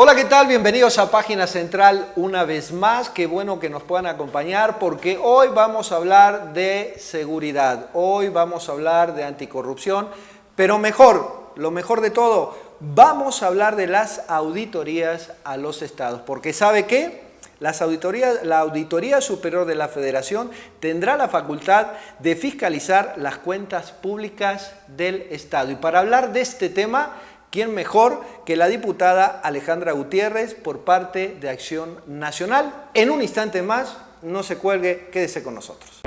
Hola, ¿qué tal? Bienvenidos a Página Central una vez más. Qué bueno que nos puedan acompañar porque hoy vamos a hablar de seguridad, hoy vamos a hablar de anticorrupción, pero lo mejor de todo, vamos a hablar de las auditorías a los estados, porque ¿sabe qué? La Auditoría Superior de la Federación tendrá la facultad de fiscalizar las cuentas públicas del Estado. Y para hablar de este tema, ¿quién mejor que la diputada Alejandra Gutiérrez por parte de Acción Nacional? En un instante más, no se cuelgue, quédese con nosotros.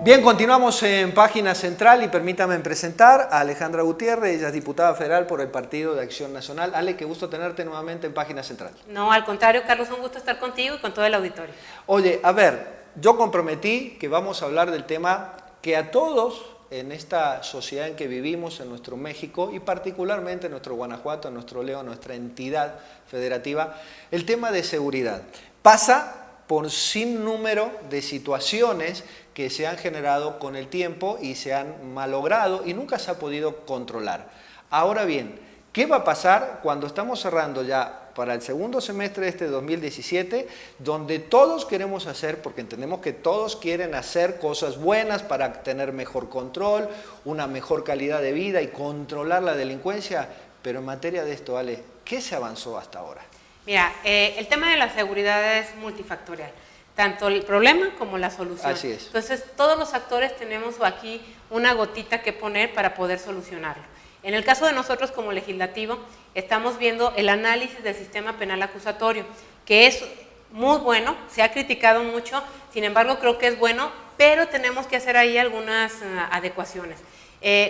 Bien, continuamos en Página Central y permítame presentar a Alejandra Gutiérrez, ella es diputada federal por el Partido de Acción Nacional. Ale, qué gusto tenerte nuevamente en Página Central. No, al contrario, Carlos, un gusto estar contigo y con todo el auditorio. Oye, a ver, yo comprometí que vamos a hablar del tema que a todos en esta sociedad en que vivimos, en nuestro México y particularmente en nuestro Guanajuato, en nuestro León, nuestra entidad federativa, el tema de seguridad pasa por sin número de situaciones que se han generado con el tiempo y se han malogrado y nunca se ha podido controlar. Ahora bien, ¿qué va a pasar cuando estamos cerrando ya para el segundo semestre de este 2017, donde todos queremos hacer, porque entendemos que todos quieren hacer cosas buenas para tener mejor control, una mejor calidad de vida y controlar la delincuencia? Pero en materia de esto, Ale, ¿qué se avanzó hasta ahora? Mira, el tema de la seguridad es multifactorial, tanto el problema como la solución. Así es. Entonces, todos los actores tenemos aquí una gotita que poner para poder solucionarlo. En el caso de nosotros como legislativo, estamos viendo el análisis del sistema penal acusatorio, que es muy bueno, se ha criticado mucho, sin embargo creo que es bueno, pero tenemos que hacer ahí algunas adecuaciones.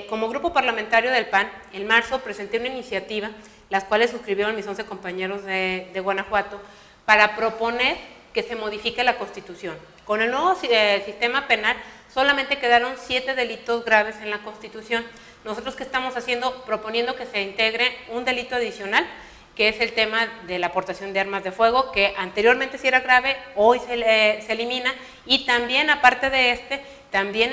Como grupo parlamentario del PAN, en marzo presenté una iniciativa, las cuales suscribieron mis 11 compañeros de Guanajuato, para proponer que se modifique la Constitución. Con el nuevo sistema penal solamente quedaron 7 delitos graves en la Constitución. Nosotros, ¿qué estamos haciendo? Proponiendo que se integre un delito adicional, que es el tema de la aportación de armas de fuego, que anteriormente sí era grave, hoy se elimina, y también, aparte de también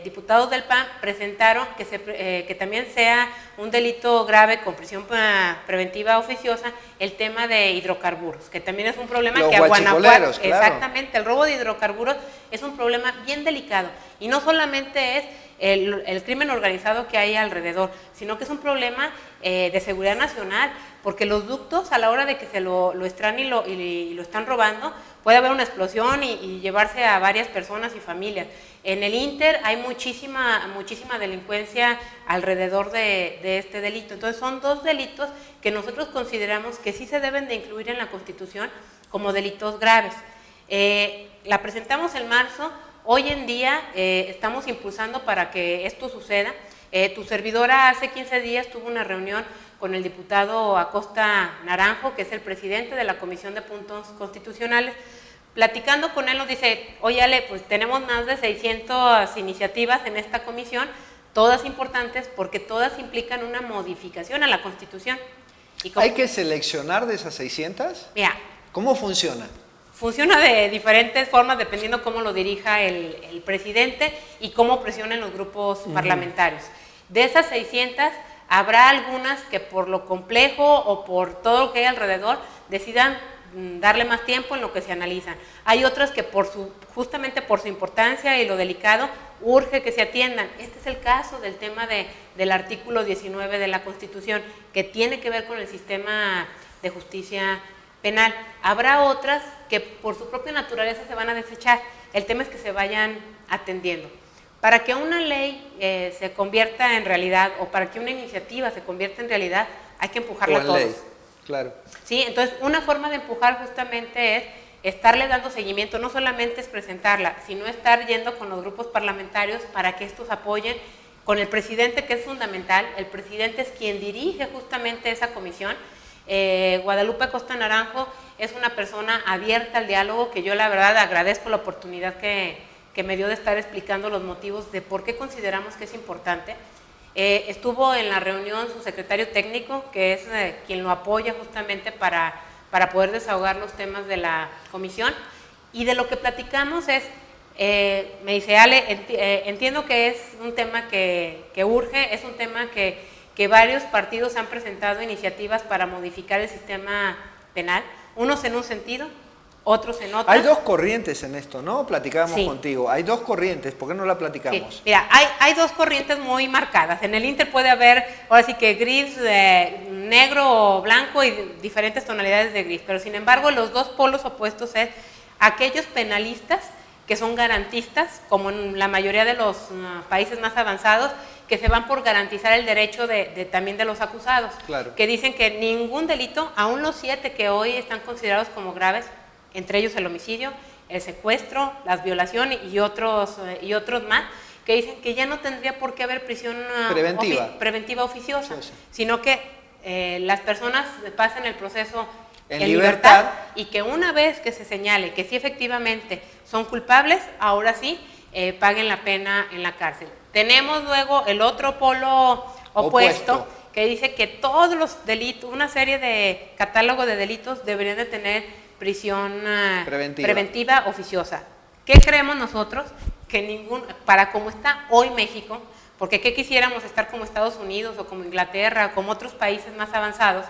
diputados del PAN presentaron que también sea un delito grave con prisión preventiva oficiosa el tema de hidrocarburos, que también es un problema que a Guanajuato, claro. Exactamente, el robo de hidrocarburos es un problema bien delicado, y no solamente es el crimen organizado que hay alrededor, sino que es un problema de seguridad nacional, porque los ductos, a la hora de que se lo extraen y lo están robando, puede haber una explosión y llevarse a varias personas y familias. En el Inter hay muchísima delincuencia alrededor de este delito. Entonces son 2 delitos que nosotros consideramos que sí se deben de incluir en la Constitución como delitos graves. La presentamos en marzo. Hoy en día estamos impulsando para que esto suceda. Tu servidora hace 15 días tuvo una reunión con el diputado Acosta Naranjo, que es el presidente de la Comisión de Puntos Constitucionales. Platicando con él nos dice, oye Ale, pues tenemos más de 600 iniciativas en esta comisión, todas importantes porque todas implican una modificación a la Constitución. ¿Hay que seleccionar de esas 600? Mira, ¿cómo funciona? Funciona de diferentes formas dependiendo cómo lo dirija el presidente y cómo presionen los grupos parlamentarios. De esas 600, habrá algunas que por lo complejo o por todo lo que hay alrededor decidan darle más tiempo en lo que se analizan. Hay otras que justamente por su importancia y lo delicado urge que se atiendan. Este es el caso del tema del artículo 19 de la Constitución, que tiene que ver con el sistema de justicia penal. Habrá otras que por su propia naturaleza se van a desechar. El tema es que se vayan atendiendo. Para que una ley se convierta en realidad o para que una iniciativa se convierta en realidad, hay que empujarla a todos. Ley. Claro. Sí, entonces una forma de empujar justamente es estarle dando seguimiento, no solamente es presentarla, sino estar yendo con los grupos parlamentarios para que estos apoyen, con el presidente, que es fundamental. El presidente es quien dirige justamente esa comisión. Guadalupe Acosta Naranjo es una persona abierta al diálogo, que yo la verdad agradezco la oportunidad que me dio de estar explicando los motivos de por qué consideramos que es importante. Estuvo en la reunión su secretario técnico, que es quien lo apoya justamente para poder desahogar los temas de la comisión, y de lo que platicamos es Me dice, Ale, entiendo que es un tema que urge, es un tema que varios partidos han presentado iniciativas para modificar el sistema penal, unos en un sentido, otros en otro. Hay dos corrientes en esto, ¿no? Platicábamos Sí. contigo. Hay dos corrientes, ¿por qué no la platicamos? Sí. Mira, hay dos corrientes muy marcadas. En el Inter puede haber, ahora sí que gris, negro o blanco y diferentes tonalidades de gris, pero sin embargo los dos polos opuestos es aquellos penalistas que son garantistas, como en la mayoría de los países más avanzados, que se van por garantizar el derecho también de los acusados, Claro. que dicen que ningún delito, aún los 7 que hoy están considerados como graves, entre ellos el homicidio, el secuestro, las violaciones y otros más, que dicen que ya no tendría por qué haber prisión preventiva oficiosa, Sí. sino que las personas pasen el proceso En libertad, y que una vez que se señale que sí efectivamente son culpables, ahora sí paguen la pena en la cárcel. Tenemos luego el otro polo opuesto que dice que todos los delitos, una serie de catálogo de delitos deberían de tener prisión preventiva oficiosa. ¿Qué creemos nosotros? Que para como está hoy México, porque ¿qué quisiéramos estar como Estados Unidos o como Inglaterra o como otros países más avanzados,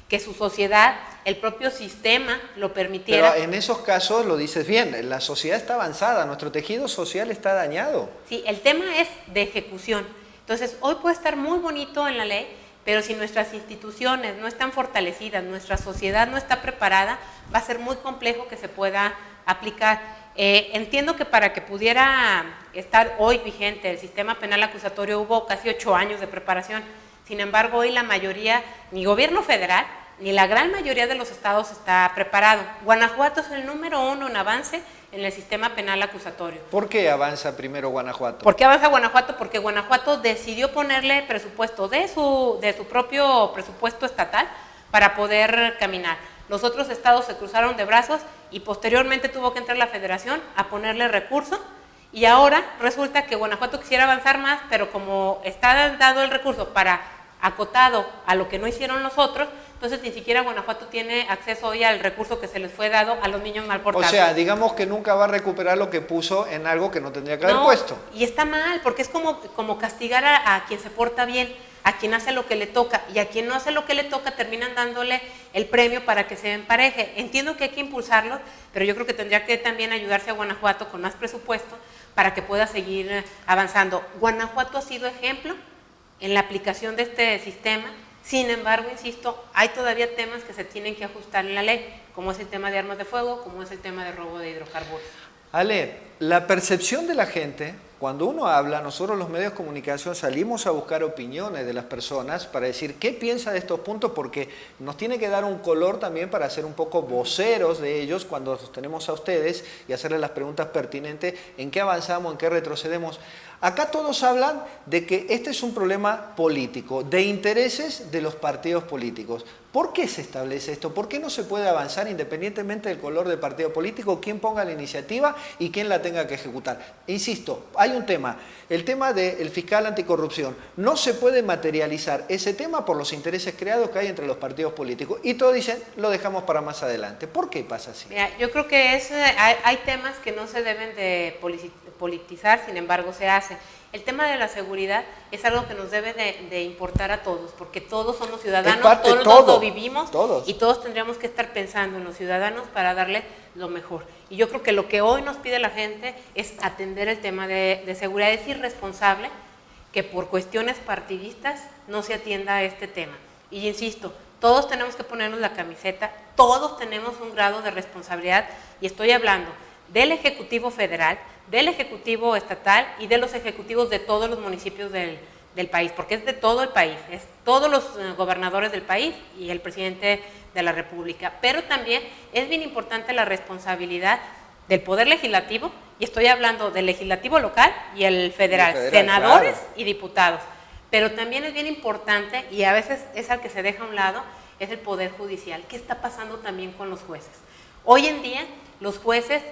que su sociedad, el propio sistema lo permitiera? Pero en esos casos lo dices bien, la sociedad está avanzada, nuestro tejido social está dañado. Sí, el tema es de ejecución. Entonces, hoy puede estar muy bonito en la ley, pero si nuestras instituciones no están fortalecidas, nuestra sociedad no está preparada, va a ser muy complejo que se pueda aplicar. Entiendo que para que pudiera estar hoy vigente el sistema penal acusatorio hubo casi 8 años de preparación. Sin embargo, hoy la mayoría, ni gobierno federal, ni la gran mayoría de los estados está preparado. Guanajuato es el número 1 en avance en el sistema penal acusatorio. ¿Por qué avanza primero Guanajuato? ¿Por qué avanza Guanajuato? Porque Guanajuato decidió ponerle presupuesto de su propio presupuesto estatal para poder caminar. Los otros estados se cruzaron de brazos y posteriormente tuvo que entrar la federación a ponerle recursos. Y ahora resulta que Guanajuato quisiera avanzar más, pero como está dado el recurso para acotado a lo que no hicieron los otros, entonces ni siquiera Guanajuato tiene acceso hoy al recurso que se les fue dado a los niños mal portados. O sea, digamos que nunca va a recuperar lo que puso en algo que no tendría que haber puesto. Y está mal, porque es como castigar a quien se porta bien, a quien hace lo que le toca, y a quien no hace lo que le toca terminan dándole el premio para que se empareje. Entiendo que hay que impulsarlo, pero yo creo que tendría que también ayudarse a Guanajuato con más presupuesto para que pueda seguir avanzando. Guanajuato ha sido ejemplo en la aplicación de este sistema. Sin embargo, insisto, hay todavía temas que se tienen que ajustar en la ley, como es el tema de armas de fuego, como es el tema de robo de hidrocarburos. Ale, la percepción de la gente, cuando uno habla, nosotros los medios de comunicación salimos a buscar opiniones de las personas para decir qué piensa de estos puntos, porque nos tiene que dar un color también para ser un poco voceros de ellos cuando los tenemos a ustedes y hacerles las preguntas pertinentes, en qué avanzamos, en qué retrocedemos. Acá todos hablan de que este es un problema político, de intereses de los partidos políticos. ¿Por qué se establece esto? ¿Por qué no se puede avanzar independientemente del color del partido político, quién ponga la iniciativa y quién la tenga que ejecutar? Insisto, hay un tema, el tema del fiscal anticorrupción. No se puede materializar ese tema por los intereses creados que hay entre los partidos políticos. Y todos dicen, lo dejamos para más adelante. ¿Por qué pasa así? Mira, yo creo que hay temas que no se deben de politizar, sin embargo se hace. El tema de la seguridad es algo que nos debe de importar a todos, porque todos somos ciudadanos, todos lo vivimos, y todos tendríamos que estar pensando en los ciudadanos para darle lo mejor. Y yo creo que lo que hoy nos pide la gente es atender el tema de seguridad. Es irresponsable que por cuestiones partidistas no se atienda este tema. Y insisto, todos tenemos que ponernos la camiseta, todos tenemos un grado de responsabilidad, y estoy hablando del Ejecutivo Federal, del Ejecutivo Estatal y de los ejecutivos de todos los municipios del país, porque es de todo el país, es todos los gobernadores del país y el presidente de la República. Pero también es bien importante la responsabilidad del Poder Legislativo, y estoy hablando del Legislativo local y el federal, senadores y diputados. Pero también es bien importante, y a veces es al que se deja a un lado, es el Poder Judicial. ¿Qué está pasando también con los jueces? Hoy en día los jueces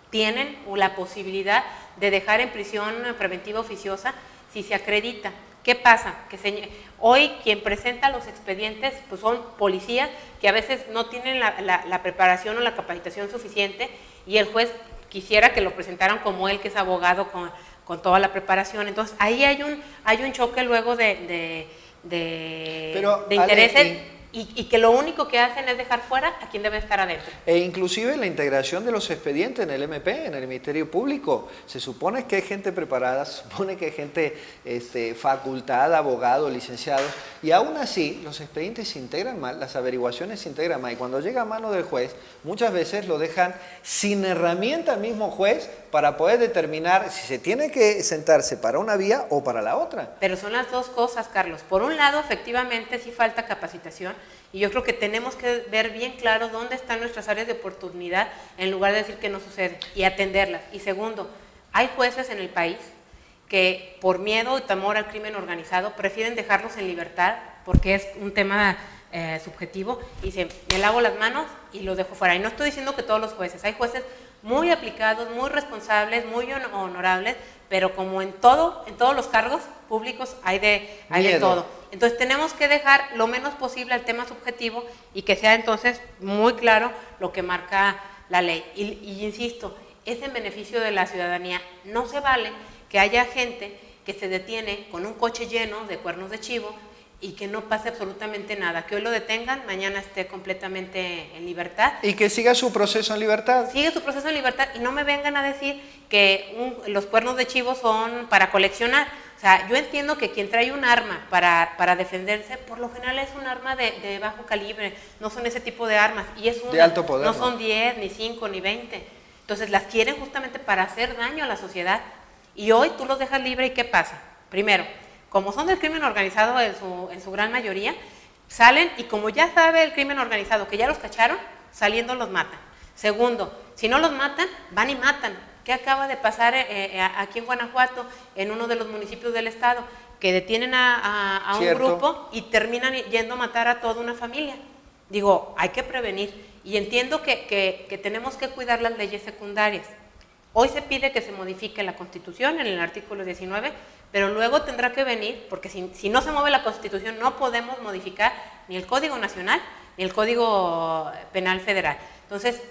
tienen la posibilidad de dejar en prisión preventiva oficiosa si se acredita. ¿Qué pasa? Que hoy quien presenta los expedientes pues son policías que a veces no tienen la preparación o la capacitación suficiente, y el juez quisiera que lo presentaran como él, que es abogado con toda la preparación. Entonces, ahí hay un choque luego de intereses. Y que lo único que hacen es dejar fuera a quien debe estar adentro. E inclusive la integración de los expedientes en el MP, en el Ministerio Público. Se supone que hay gente preparada, se supone que hay gente facultada, abogados, licenciados, y aún así los expedientes se integran mal, las averiguaciones se integran mal. Y cuando llega a mano del juez, muchas veces lo dejan sin herramienta al mismo juez para poder determinar si se tiene que sentarse para una vía o para la otra. Pero son las dos cosas, Carlos. Por un lado, efectivamente, sí falta capacitación, y yo creo que tenemos que ver bien claro dónde están nuestras áreas de oportunidad en lugar de decir que no sucede y atenderlas. Y segundo, hay jueces en el país que por miedo y temor al crimen organizado prefieren dejarlos en libertad porque es un tema subjetivo y dicen, me lavo las manos y los dejo fuera. Y no estoy diciendo que todos los jueces, hay jueces muy aplicados, muy responsables, muy honorables, pero como en todos los cargos públicos hay de todo. Entonces tenemos que dejar lo menos posible el tema subjetivo y que sea entonces muy claro lo que marca la ley. Y insisto, es en beneficio de la ciudadanía. No se vale que haya gente que se detiene con un coche lleno de cuernos de chivo y que no pase absolutamente nada, que hoy lo detengan, mañana esté completamente en libertad. Y que siga su proceso en libertad. Sigue su proceso en libertad y no me vengan a decir que los cuernos de chivo son para coleccionar. O sea, yo entiendo que quien trae un arma para defenderse, por lo general es un arma de bajo calibre, no son ese tipo de armas. Y es de alto poder. No son 10, ni 5, ni 20. Entonces las quieren justamente para hacer daño a la sociedad. Y hoy tú los dejas libre y ¿qué pasa? Primero, como son del crimen organizado en su gran mayoría, salen y como ya sabe el crimen organizado que ya los cacharon, saliendo los matan. Segundo, si no los matan, van y matan. ¿Qué acaba de pasar aquí en Guanajuato, en uno de los municipios del estado? Que detienen a un grupo y terminan yendo a matar a toda una familia. Digo, hay que prevenir. Y entiendo que tenemos que cuidar las leyes secundarias. Hoy se pide que se modifique la Constitución en el artículo 19, pero luego tendrá que venir, porque si no se mueve la Constitución no podemos modificar ni el Código Nacional ni el Código Penal Federal. Entonces,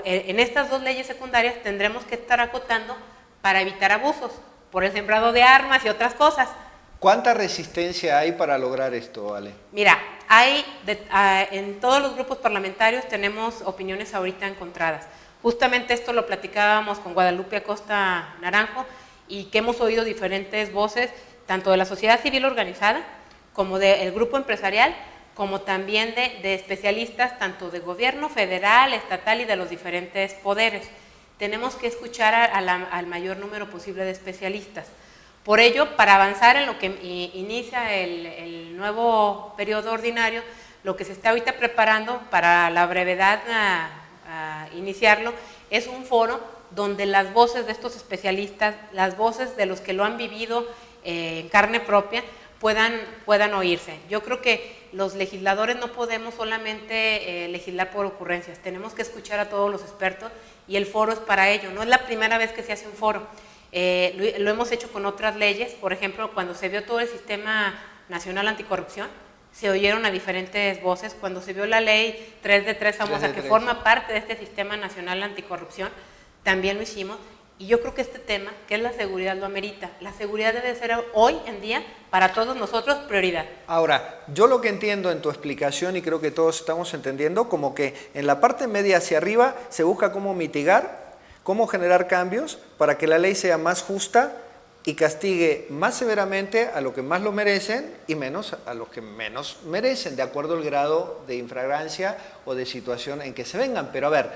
en estas dos leyes secundarias tendremos que estar acotando para evitar abusos por el sembrado de armas y otras cosas. ¿Cuánta resistencia hay para lograr esto, Ale? Mira, en todos los grupos parlamentarios tenemos opiniones ahorita encontradas. Justamente esto lo platicábamos con Guadalupe Acosta Naranjo y que hemos oído diferentes voces, tanto de la sociedad civil organizada, como del grupo empresarial, como también de especialistas, tanto de gobierno federal, estatal y de los diferentes poderes. Tenemos que escuchar al mayor número posible de especialistas. Por ello, para avanzar en lo que inicia el nuevo periodo ordinario, lo que se está ahorita preparando para la brevedad a iniciarlo, es un foro donde las voces de estos especialistas, las voces de los que lo han vivido en carne propia, puedan oírse. Yo creo que los legisladores no podemos solamente legislar por ocurrencias, tenemos que escuchar a todos los expertos y el foro es para ello. No es la primera vez que se hace un foro, lo hemos hecho con otras leyes. Por ejemplo, cuando se vio todo el Sistema Nacional Anticorrupción, se oyeron a diferentes voces. Cuando se vio la ley 3 de 3 famosa, que forma parte de este Sistema Nacional Anticorrupción, también lo hicimos. Y yo creo que este tema, que es la seguridad, lo amerita. La seguridad debe ser hoy en día, para todos nosotros, prioridad. Ahora, yo lo que entiendo en tu explicación, y creo que todos estamos entendiendo, como que en la parte media hacia arriba se busca cómo mitigar, cómo generar cambios para que la ley sea más justa y castigue más severamente a los que más lo merecen y menos a los que menos merecen, de acuerdo al grado de infragrancia o de situación en que se vengan. Pero a ver,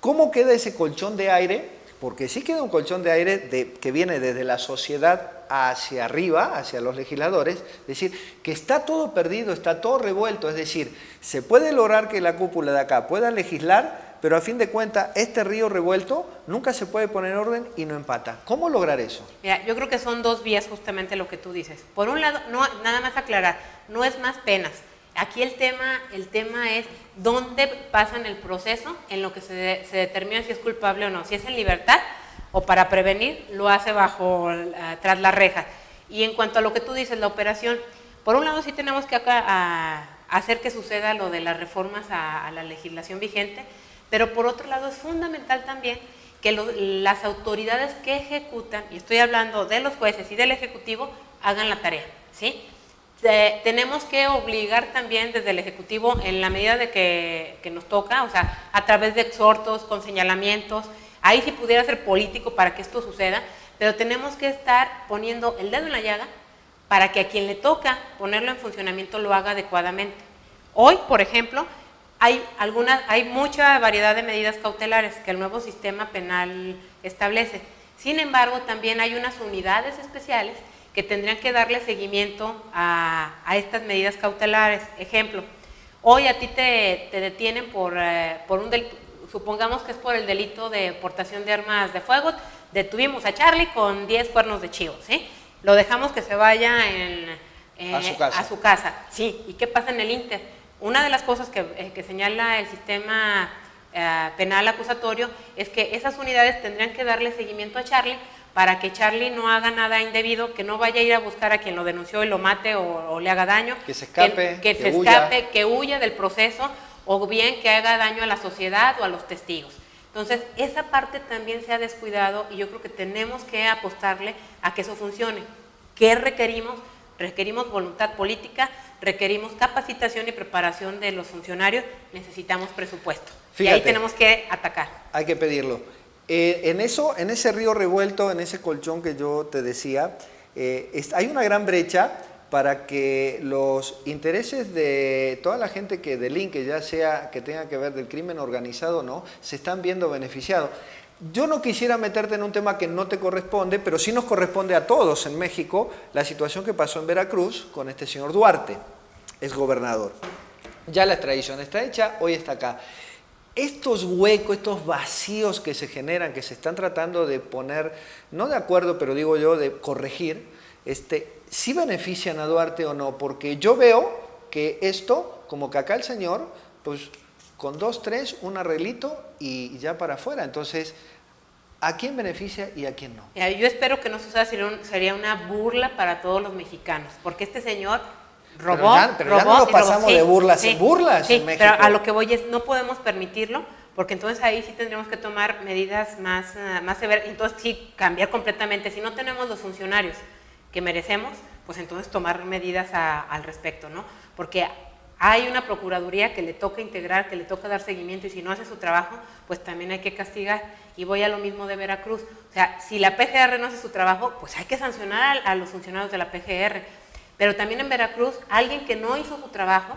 ¿cómo queda ese colchón de aire? Porque sí queda un colchón de aire que viene desde la sociedad hacia arriba, hacia los legisladores, es decir, que está todo perdido, está todo revuelto, es decir, se puede lograr que la cúpula de acá pueda legislar, pero a fin de cuentas este río revuelto nunca se puede poner en orden y no empata. ¿Cómo lograr eso? Mira, yo creo que son dos vías justamente lo que tú dices. Por un lado, nada más aclarar, no es más penas. Aquí el tema es dónde pasan el proceso en lo que se determina si es culpable o no. Si es en libertad o para prevenir, lo hace tras la reja. Y en cuanto a lo que tú dices, la operación, por un lado sí tenemos que hacer que suceda lo de las reformas a la legislación vigente, pero por otro lado es fundamental también que las autoridades que ejecutan, y estoy hablando de los jueces y del Ejecutivo, hagan la tarea, ¿sí? Tenemos que obligar también desde el Ejecutivo, en la medida de que nos toca, o sea, a través de exhortos, con señalamientos, ahí sí pudiera ser político para que esto suceda, pero tenemos que estar poniendo el dedo en la llaga para que a quien le toca ponerlo en funcionamiento lo haga adecuadamente. Hoy, por ejemplo, hay mucha variedad de medidas cautelares que el nuevo sistema penal establece. Sin embargo, también hay unas unidades especiales que tendrían que darle seguimiento a estas medidas cautelares. Ejemplo, hoy a ti te detienen por un delito, supongamos que es por el delito de portación de armas de fuego, detuvimos a Charlie con 10 cuernos de chivo, ¿sí? Lo dejamos que se vaya a su casa. Sí, ¿y qué pasa en el Inter? Una de las cosas que señala el sistema penal acusatorio es que esas unidades tendrían que darle seguimiento a Charlie para que Charlie no haga nada indebido, que no vaya a ir a buscar a quien lo denunció y lo mate o le haga daño. Que se escape, que huya del proceso, o bien que haga daño a la sociedad o a los testigos. Entonces, esa parte también se ha descuidado y yo creo que tenemos que apostarle a que eso funcione. ¿Qué requerimos? Requerimos voluntad política, requerimos capacitación y preparación de los funcionarios, necesitamos presupuesto. Fíjate, y ahí tenemos que atacar. Hay que pedirlo. En ese río revuelto, en ese colchón que yo te decía, hay una gran brecha para que los intereses de toda la gente que delinque, ya sea que tenga que ver del crimen organizado o no, se están viendo beneficiados. Yo no quisiera meterte en un tema que no te corresponde, pero sí nos corresponde a todos en México la situación que pasó en Veracruz con este señor Duarte, es gobernador. Ya la extradición está hecha, hoy está acá. Estos huecos, estos vacíos que se generan, que se están tratando de poner, no de acuerdo, pero digo yo, de corregir, ¿sí benefician a Duarte o no? Porque yo veo que esto, como que acá el señor, pues con 2, 3, un arreglito y ya para afuera. Entonces, ¿a quién beneficia y a quién no? Mira, yo espero que no suceda, sería una burla para todos los mexicanos, porque este señor robó, pero ya no lo pasamos de burlas en burlas en México. Pero a lo que voy es, no podemos permitirlo, porque entonces ahí sí tendríamos que tomar medidas más severas, entonces sí, cambiar completamente. Si no tenemos los funcionarios que merecemos, pues entonces tomar medidas al respecto, ¿no? Porque hay una procuraduría que le toca integrar, que le toca dar seguimiento, y si no hace su trabajo, pues también hay que castigar. Y voy a lo mismo de Veracruz. O sea, si la PGR no hace su trabajo, pues hay que sancionar a los funcionarios de la PGR. Pero también en Veracruz, alguien que no hizo su trabajo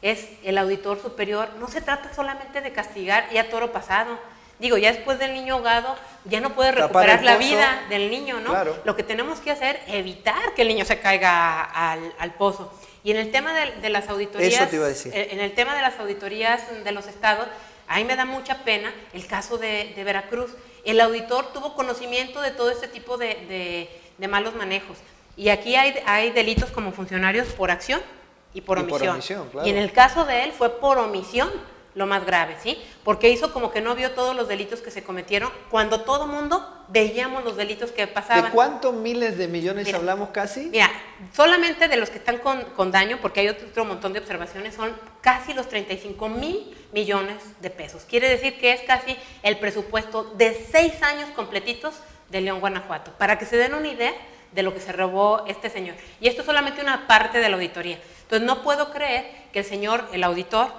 es el auditor superior. No se trata solamente de castigar y a toro pasado. Digo, ya después del niño ahogado, ya no puede recuperar la vida del niño, ¿no? Claro. Lo que tenemos que hacer es evitar que el niño se caiga al pozo. Y en el tema de las auditorías, eso te iba a decir. En el tema de las auditorías de los estados, a mí me da mucha pena el caso de Veracruz. El auditor tuvo conocimiento de todo este tipo de malos manejos. Y aquí hay delitos como funcionarios por acción y por omisión. Claro. Y en el caso de él fue por omisión lo más grave, ¿sí? Porque hizo como que no vio todos los delitos que se cometieron cuando todo mundo veíamos los delitos que pasaban. ¿De cuántos miles de millones hablamos casi? Mira, solamente de los que están con daño, porque hay otro montón de observaciones, son casi los 35,000 millones de pesos. Quiere decir que es casi el presupuesto de 6 años completitos de León, Guanajuato. Para que se den una idea de lo que se robó este señor. Y esto es solamente una parte de la auditoría. Entonces no puedo creer que el auditor,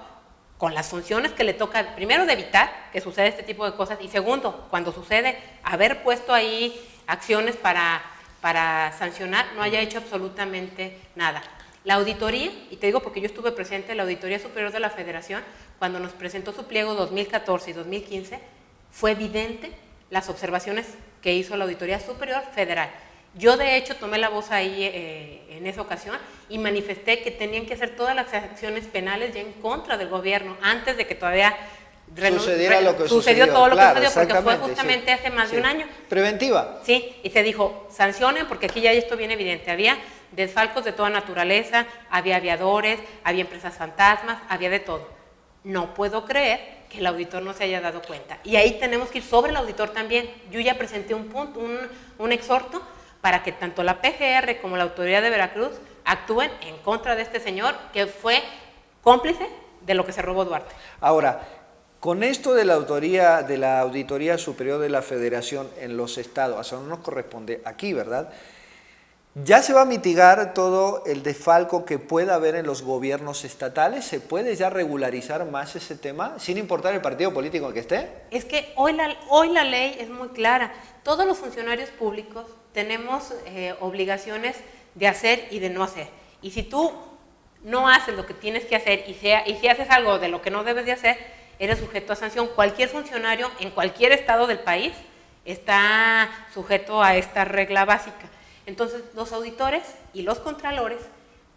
con las funciones que le toca, primero de evitar que suceda este tipo de cosas, y segundo, cuando sucede, haber puesto ahí acciones para sancionar, no haya hecho absolutamente nada. La auditoría, y te digo porque yo estuve presente en la Auditoría Superior de la Federación, cuando nos presentó su pliego 2014 y 2015, fue evidente las observaciones que hizo la Auditoría Superior Federal. Yo, de hecho, tomé la voz ahí en esa ocasión y manifesté que tenían que hacer todas las acciones penales ya en contra del gobierno, antes de que todavía sucedió todo lo que sucedió, porque fue justamente hace más de un año. Preventiva. Sí, y se dijo, sancionen, porque aquí ya esto bien evidente. Había desfalcos de toda naturaleza, había aviadores, había empresas fantasmas, había de todo. No puedo creer que el auditor no se haya dado cuenta. Y ahí tenemos que ir sobre el auditor también. Yo ya presenté un exhorto para que tanto la PGR como la autoridad de Veracruz actúen en contra de este señor que fue cómplice de lo que se robó Duarte. Ahora, Con esto de la Auditoría Superior de la Federación en los estados, eso no nos corresponde aquí, ¿verdad? ¿Ya se va a mitigar todo el desfalco que pueda haber en los gobiernos estatales? ¿Se puede ya regularizar más ese tema, sin importar el partido político en que esté? Es que hoy la ley es muy clara. Todos los funcionarios públicos tenemos obligaciones de hacer y de no hacer. Y si tú no haces lo que tienes que hacer y si haces algo de lo que no debes de hacer, eres sujeto a sanción. Cualquier funcionario en cualquier estado del país está sujeto a esta regla básica. Entonces, los auditores y los contralores,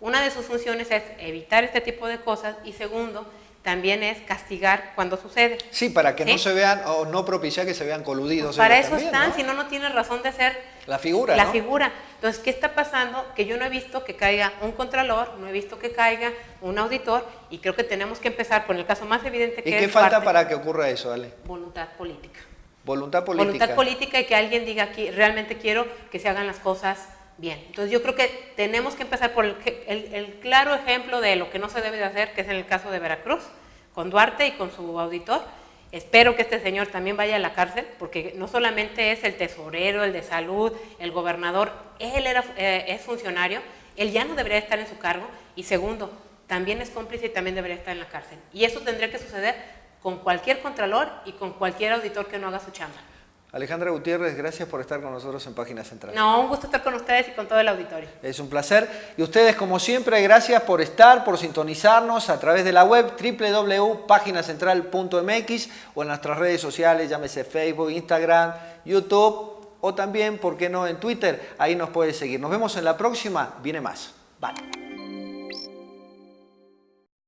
una de sus funciones es evitar este tipo de cosas y segundo, también es castigar cuando sucede. Sí, para que no se vean o no propiciar que se vean coludidos. Pues para eso también, están, ¿no? Si no tiene razón de ser la figura, la ¿no? figura. Entonces, ¿qué está pasando? Que yo no he visto que caiga un contralor, no he visto que caiga un auditor y creo que tenemos que empezar con el caso más evidente que es ¿Y qué falta Duarte. para que ocurra eso, Ale? Voluntad política. Voluntad política. Voluntad política y que alguien diga aquí realmente quiero que se hagan las cosas bien. Entonces yo creo que tenemos que empezar por el claro ejemplo de lo que no se debe de hacer, que es en el caso de Veracruz, con Duarte y con su auditor. Espero que este señor también vaya a la cárcel, porque no solamente es el tesorero, el de salud, el gobernador, él es funcionario, él ya no debería estar en su cargo, y segundo, también es cómplice y también debería estar en la cárcel. Y eso tendría que suceder con cualquier contralor y con cualquier auditor que no haga su chamba. Alejandra Gutiérrez, gracias por estar con nosotros en Página Central. No, un gusto estar con ustedes y con todo el auditorio. Es un placer. Y ustedes, como siempre, gracias por estar, por sintonizarnos a través de la web www.paginacentral.mx o en nuestras redes sociales, llámese Facebook, Instagram, YouTube o también, ¿por qué no?, en Twitter. Ahí nos puede seguir. Nos vemos en la próxima. Viene más. Bye.